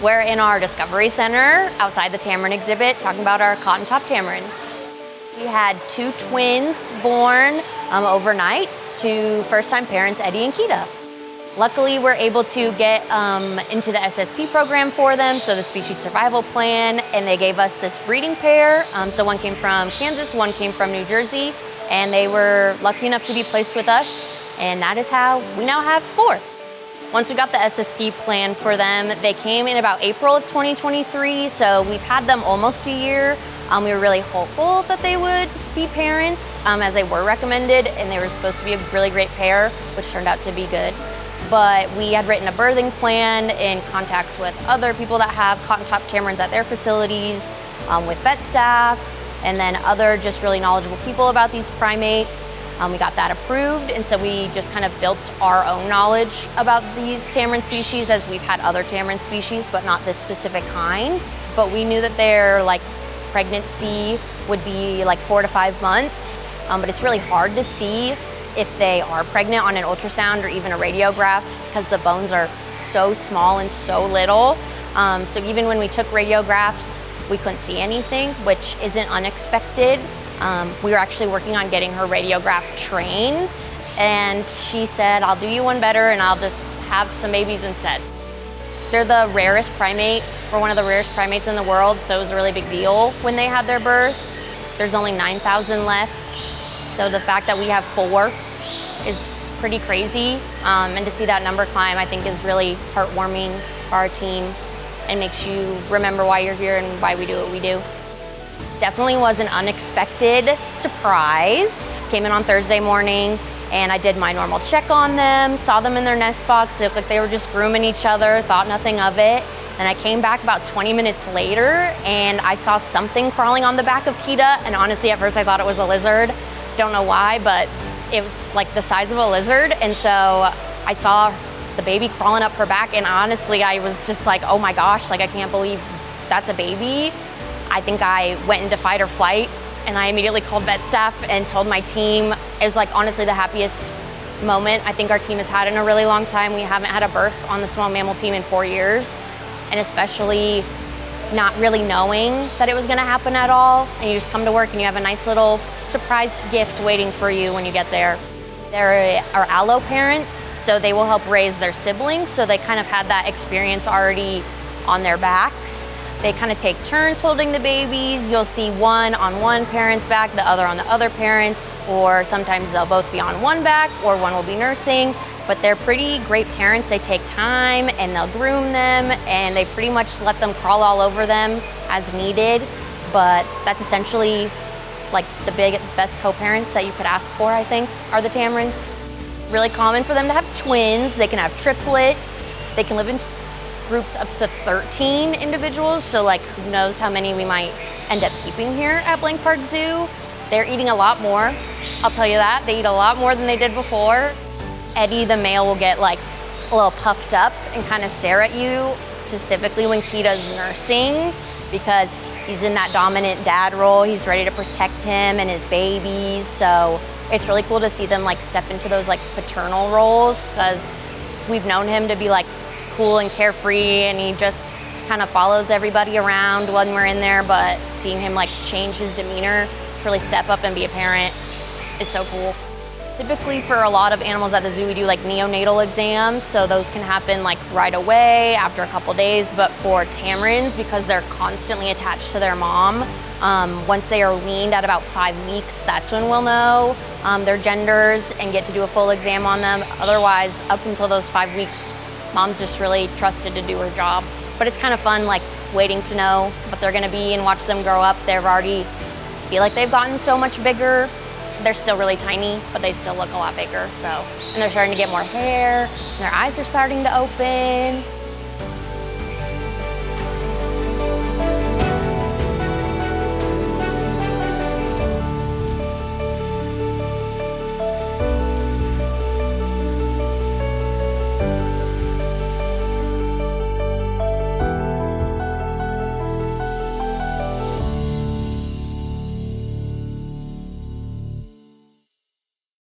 We're in our Discovery Center outside the tamarin exhibit talking about our cotton top tamarins. We had 2 twins born overnight to first-time parents, Eddie and Kida. Luckily, we're able to get into the SSP program for them, so the species survival plan, and they gave us this breeding pair. So one came from Kansas, one came from New Jersey, and they were lucky enough to be placed with us, and that is how we now have 4. Once we got the SSP plan for them, they came in about April of 2023, so we've had them almost a year. We were really hopeful that they would be parents, as they were recommended, and they were supposed to be a really great pair, which turned out to be good. But we had written a birthing plan in contacts with other people that have cotton top tamarins at their facilities, with vet staff, and then other just really knowledgeable people about these primates. We got that approved, and so we just kind of built our own knowledge about these tamarin species, as we've had other tamarin species, but not this specific kind. But we knew that their pregnancy would be 4 to 5 months, but it's really hard to see if they are pregnant on an ultrasound or even a radiograph because the bones are so small and so little. So even when we took radiographs, we couldn't see anything, which isn't unexpected. We were actually working on getting her radiograph trained, and she said, I'll do you one better and I'll just have some babies instead. They're the rarest primate, or one of the rarest primates in the world, so it was a really big deal when they had their birth. There's only 9,000 left, so the fact that we have 4 is pretty crazy, and to see that number climb, I think, is really heartwarming for our team and makes you remember why you're here and why we do what we do. Definitely was an unexpected surprise. Came in on Thursday morning and I did my normal check on them, saw them in their nest box. They looked like they were just grooming each other, thought nothing of it. And I came back about 20 minutes later and I saw something crawling on the back of Kida, and honestly at first I thought it was a lizard. Don't know why, but it was like the size of a lizard, and so I saw the baby crawling up her back, and honestly I was just like, oh my gosh, I can't believe that's a baby. I think I went into fight or flight, and I immediately called vet staff and told my team. It was honestly the happiest moment I think our team has had in a really long time. We haven't had a birth on the small mammal team in 4 years, and especially not really knowing that it was gonna happen at all, and you just come to work and you have a nice little surprise gift waiting for you when you get there. There are allo parents, so they will help raise their siblings, so they kind of had that experience already on their backs. They kind of take turns holding the babies. You'll see one on one parent's back, the other on the other parent's, or sometimes they'll both be on one back or one will be nursing, but they're pretty great parents. They take time and they'll groom them, and they pretty much let them crawl all over them as needed, but that's essentially the best co-parents that you could ask for, I think, are the Tamarins. Really common for them to have twins. They can have triplets. They can live in groups up to 13 individuals, so who knows how many we might end up keeping here at Blank Park Zoo. They're eating a lot more, I'll tell you that. They eat a lot more than they did before. Eddie, the male, will get a little puffed up and kind of stare at you, specifically when Kida's nursing, because he's in that dominant dad role. He's ready to protect him and his babies, so it's really cool to see them step into those paternal roles, because we've known him to be cool and carefree, and he just kind of follows everybody around when we're in there, but seeing him change his demeanor, really step up and be a parent is so cool. Typically for a lot of animals at the zoo, we do neonatal exams, so those can happen right away after a couple days, but for tamarins, because they're constantly attached to their mom, once they are weaned at about 5 weeks, that's when we'll know their genders and get to do a full exam on them. Otherwise, up until those 5 weeks, mom's just really trusted to do her job. But it's kind of fun, waiting to know what they're gonna be and watch them grow up. They've already feel like they've gotten so much bigger. They're still really tiny, but they still look a lot bigger, so. And they're starting to get more hair, and their eyes are starting to open.